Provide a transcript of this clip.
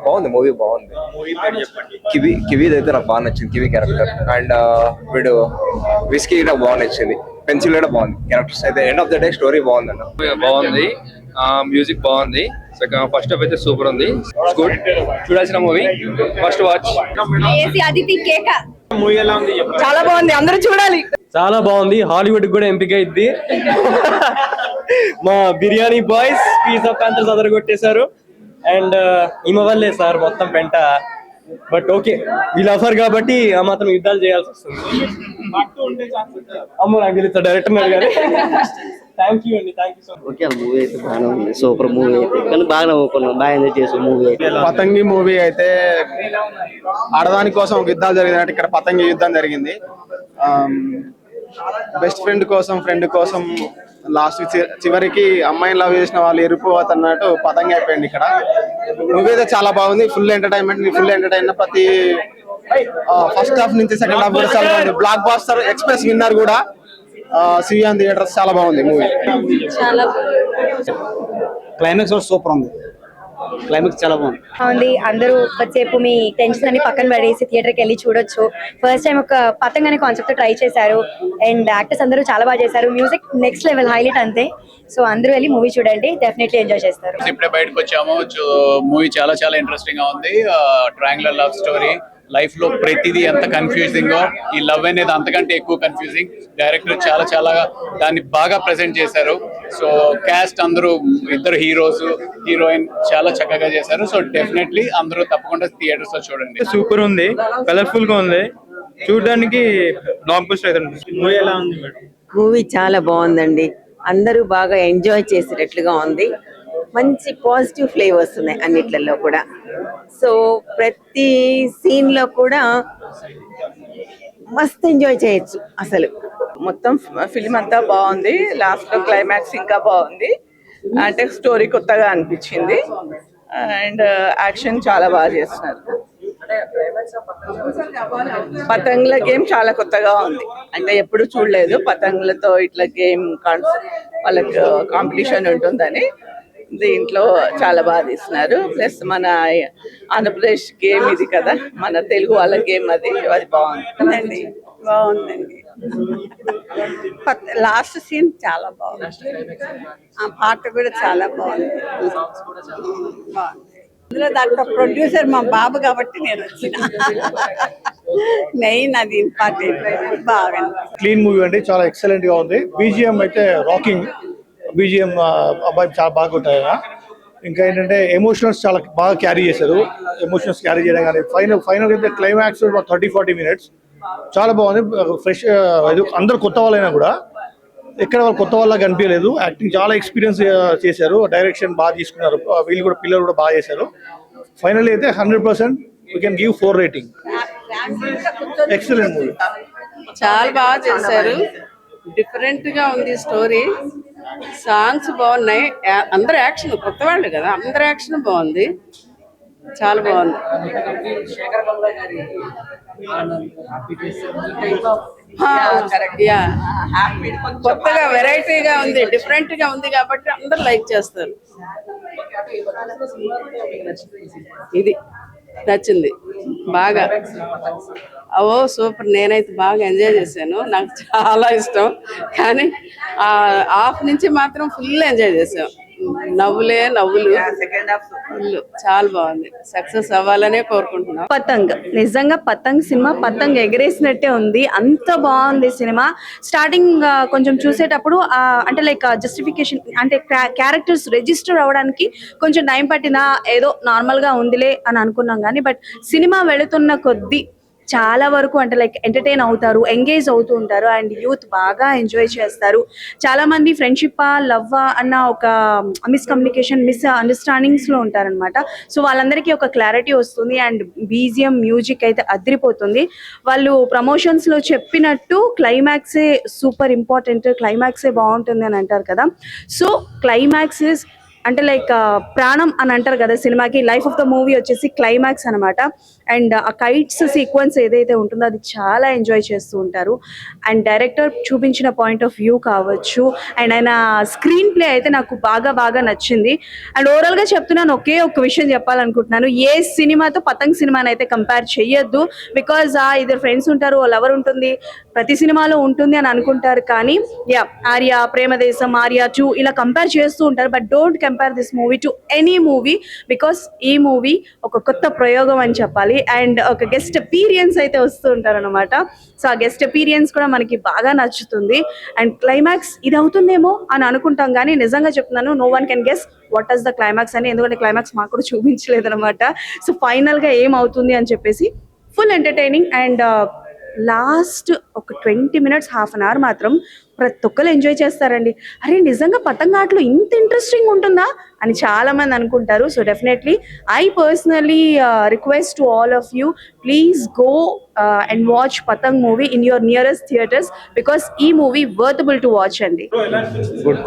బాగుంది, మూవీ బాగుంది. కివీది అయితే నాకు బాగా నచ్చింది, కివీ క్యారెక్టర్. అండ్ వీడు విస్కీ నాకు బాగా నచ్చింది, పెన్సిల్ కూడా బాగుంది. క్యారెక్టర్స్ అయితే end of the day story బాగుంది అన్న. బాగుంది, మ్యూజిక్ బాగుంది. ఫస్ట్ హాఫ్ అయితే సూపర్ ఉంది, గుడ్, చూడాల్సిన మూవీ, ఫస్ట్ వాచ్. మూవీ ఎలా ఉంది? చాలా బాగుంది, అందరూ చూడాలి. చాలా బాగుంది, హాలీవుడ్ కూడా ఎంపిక అయింది. మా Biryani boys piece of panthers అదర కొట్టేశారు. అండ్ ఈమె వల్లే సార్ మొత్తం పెంట. బట్ ఓకే, వీళ్ళు ఆఫర్ కాబట్టి ఆ మాత్రం యుద్ధాలు చేయాల్సి వస్తుంది. అమ్మో నాకు తెలుసు డైరెక్టర్ కానీ. థ్యాంక్ యూ అండి, thank you so much. Okay, movie అయితే బాగానే ఉంది, సూపర్ మూవీ అయితే. కానీ బాగా నవ్వుకున్నాం, బాగా ఎంజాయ్ చేసాం మూవీ అయితే. పతంగి మూవీ అయితే ఆడదాని కోసం యుద్ధాలు జరిగినట్టు ఇక్కడ పతంగి యుద్ధం జరిగింది. బెస్ట్ ఫ్రెండ్ కోసం లాస్ట్ చివరికి అమ్మాయిని లవ్ చేసిన వాళ్ళు ఎరిపోతున్నట్టు పతంగి అయిపోయింది ఇక్కడ. మూవీ అయితే చాలా బాగుంది, ఫుల్ ఎంటర్టైన్. ప్రతి ఫస్ట్ హాఫ్ నుంచి సెకండ్ హాఫ్ కూడా చాలా బాగుంది. బ్లాక్ బాస్టర్ ఎక్స్ప్రెస్ విన్నర్ కూడా సివిఆన్ థియేటర్స్. చాలా బాగుంది మూవీ. క్లైమాక్స్ సూపర్ ఉంది, క్లైమాక్స్ చాలా బాగుంది. అందరూ వచ్చేపు మీ టెన్షన్ అని పక్కన పడేసి థియేటర్ కి వెళ్ళి చూడొచ్చు. ఫస్ట్ టైం ఒక పతంగ్ అనే కాన్సెప్ట్ తో ట్రై చేశారు అండ్ యాక్టర్స్ అందరూ చాలా బాగా చేశారు. మ్యూజిక్ నెక్స్ట్ లెవెల్, హైలైట్ అంతే. సో అందరూ వెళ్ళి మూవీ చూడండి, డెఫినెట్లీ ఎంజాయ్ చేస్తారు. ఇప్పుడే బయటకు వచ్చాము, మూవీ చాలా ఇంట్రెస్టింగ్ గా ఉంది. Triangular love story. లైఫ్ లో ప్రతిదీ ఎంత కన్ఫ్యూజింగ్, ఈ లవ్ అనేది అంతకంటే ఎక్కువ కన్ఫ్యూజింగ్. డైరెక్టర్ చాలా దాన్ని బాగా ప్రెజెంట్ చేశారు. సో క్యాస్ట్ అందరూ, ఇద్దరు హీరోస్, హీరోయిన్ చాలా చక్కగా చేశారు. సో డెఫినెట్లీ అందరూ తప్పకుండా థియేటర్స్ లో చూడండి. సూపర్ ఉంది, కలర్ఫుల్ గా ఉంది, చూడడానికి బ్లాక్ బస్టర్ అయితే. మూవీ ఎలా ఉంది మేడం? మూవీ చాలా బాగుందండి, అందరూ బాగా ఎంజాయ్ చేసేటట్లుగా ఉంది. మంచి పాజిటివ్ ఫ్లేవర్స్ ఉన్నాయి అన్నిట్లలో కూడా. సో ప్రతి సీన్ లో కూడా మస్త్ ఎంజాయ్ చేయొచ్చు. అసలు మొత్తం ఫిలిం అంతా బాగుంది, లాస్ట్ లో క్లైమాక్స్ ఇంకా బాగుంది. అంటే స్టోరీ కొత్తగా అనిపించింది అండ్ యాక్షన్ చాలా బాగా చేస్తున్నారు. పతంగుల గేమ్ చాలా కొత్తగా ఉంది, అంటే ఎప్పుడు చూడలేదు. పతంగులతో ఇట్లా గేమ్ వాళ్ళకి కాంపిటీషన్ ఉంటుందని దీంట్లో చాలా బాగా తీస్తున్నారు. ప్లస్ మన ఆంధ్రప్రదేశ్ గేమ్ ఇది కదా, మన తెలుగు వాళ్ళ గేమ్ అది బాగుంది. లాస్ట్ సీన్ చాలా బాగుంది, ఆ పాట కూడా చాలా బాగుంది. అందులో దాంట్లో ప్రొడ్యూసర్ మా బాబు కాబట్టి నేను వచ్చిన మెయిన్ అది ఇంపార్టెంట్. బాగా క్లీన్ మూవీ అండి, చాలా ఎక్సలెంట్ గా ఉంది. బీజిఎం అయితే రాకింగ్ బీజిఎం, అబ్బాయి చాలా బాగా ఉంటాయి. ఇంకా ఏంటంటే ఎమోషనల్స్ చాలా బాగా క్యారీ చేశారు. ఎమోషనల్స్ క్యారీ చేయడం కానీ ఫైనల్ అయితే క్లైమాక్స్ 30-40 minutes చాలా బాగుంది. ఫ్రెష్, అందరు కొత్త వాళ్ళైనా కూడా ఎక్కడ వాళ్ళు కొత్త వాళ్ళకి అనిపించలేదు. యాక్టింగ్ చాలా ఎక్స్పీరియన్స్ చేశారు, డైరెక్షన్ బాగా తీసుకున్నారు, వీళ్ళు కూడా పిల్లలు కూడా బాగా చేశారు. ఫైనల్లీ అయితే 100% we can give 4 rating. Excellent movie, చాలా బాగా చేశారు. డిఫరెంట్ గా ఉంది స్టోరీ, సాంగ్స్ బాగున్నాయి, అందరు యాక్షన్, కొత్త వాళ్ళు కదా, అందరు యాక్షన్ బాగుంది, చాలా బాగుంది. కొత్తగా వెరైటీగా ఉంది, డిఫరెంట్ గా ఉంది కాబట్టి అందరు లైక్ చేస్తారు. ఇది నచ్చింది బాగా. ఓ సూపర్, నేనైతే బాగా ఎంజాయ్ చేశాను, నాకు చాలా ఇష్టం. కానీ హాఫ్ నుంచి మాత్రం ఫుల్ ఎంజాయ్ చేసాం, నవ్వులు ఫుల్, చాలా బాగుంది. సక్సెస్ అవ్వాలనే కోరుకుంటున్నాం. పతంగ్, నిజంగా పతంగ్ సినిమా పతంగ్ ఎగరేసినట్టే ఉంది, అంత బాగుంది సినిమా. స్టార్టింగ్ కొంచెం చూసేటప్పుడు అంటే లైక్ జస్టిఫికేషన్, అంటే క్యారెక్టర్స్ రిజిస్టర్ అవ్వడానికి కొంచెం టైం పట్టినా ఏదో నార్మల్ గా ఉందిలే అని అనుకున్నాం. కానీ బట్ సినిమా వెళుతున్న కొద్దీ చాలా వరకు అంటే లైక్ ఎంటర్టైన్ అవుతారు, ఎంగేజ్ అవుతూ ఉంటారు అండ్ యూత్ బాగా ఎంజాయ్ చేస్తారు. చాలా మంది ఫ్రెండ్షిప్ లవ్ అన్న ఒక మిస్కమ్యూనికేషన్, అండర్స్టాండింగ్స్ లో ఉంటారనమాట. సో వాళ్ళందరికీ ఒక క్లారిటీ వస్తుంది అండ్ బీజిఎం మ్యూజిక్ అయితే అదిరిపోతుంది. వాళ్ళు ప్రమోషన్స్ లో చెప్పినట్టు క్లైమాక్సే సూపర్ ఇంపార్టెంట్, క్లైమాక్సే బాగుంటుంది అని అంటారు కదా. సో క్లైమాక్స్ ఇస్ అంటే లైక్ ప్రాణం అని అంటారు కదా సినిమాకి. లైఫ్ ఆఫ్ ద మూవీ వచ్చేసి క్లైమాక్స్ అనమాట. అండ్ ఆ కైట్స్ సీక్వెన్స్ ఏదైతే ఉంటుందో అది చాలా ఎంజాయ్ చేస్తూ ఉంటారు. అండ్ డైరెక్టర్ చూపించిన పాయింట్ ఆఫ్ వ్యూ కావచ్చు, అండ్ ఆయన స్క్రీన్ ప్లే అయితే నాకు బాగా నచ్చింది. అండ్ ఓవరాల్గా చెప్తున్నాను, ఒకే ఒక విషయం చెప్పాలనుకుంటున్నాను, ఏ సినిమాతో పతంగ్ సినిమాని అయితే కంపేర్ చేయొద్దు. బికాజ్ ఇద్దరు ఫ్రెండ్స్ ఉంటారు, లవర్ ఉంటుంది, ప్రతి సినిమాలో ఉంటుంది అని అనుకుంటారు. కానీ ఆర్య, ప్రేమదేశం, ఆర్య 2 ఇలా కంపేర్ చేస్తూ ఉంటారు. But don't compare this movie to any movie, because ఈ మూవీ ఒక కొత్త ప్రయోగం అని చెప్పాలి. అండ్ ఒక గెస్ట్ అపీరియన్స్ అయితే వస్తూ ఉంటారు అనమాట. సో ఆ గెస్ట్ అపీరియన్స్ కూడా మనకి బాగా నచ్చుతుంది. అండ్ క్లైమాక్స్ ఇది అవుతుందేమో అని అనుకుంటాం, కానీ నిజంగా చెప్తున్నాను, no one can guess what is the climax అని. ఎందుకంటే క్లైమాక్స్ మాకు కూడా చూపించలేదు అనమాట. సో ఫైనల్గా ఏమవుతుంది అని చెప్పేసి ఫుల్ ఎంటర్టైనింగ్. అండ్ లాస్ట్ ఒక 20 minutes, హాఫ్ అన్ అవర్ మాత్రం ప్రతి ఒక్కరు ఎంజాయ్ చేస్తారండి. అరే నిజంగా పతంగ ఆటలు ఇంత ఇంట్రెస్టింగ్ ఉంటుందా అని చాలా మంది అనుకుంటారు. So definitely I personally request to all of you, please go and watch Patang movie in your nearest theaters, because ఈ మూవీ వర్తబుల్ టు వాచ్ అండి. గుడ్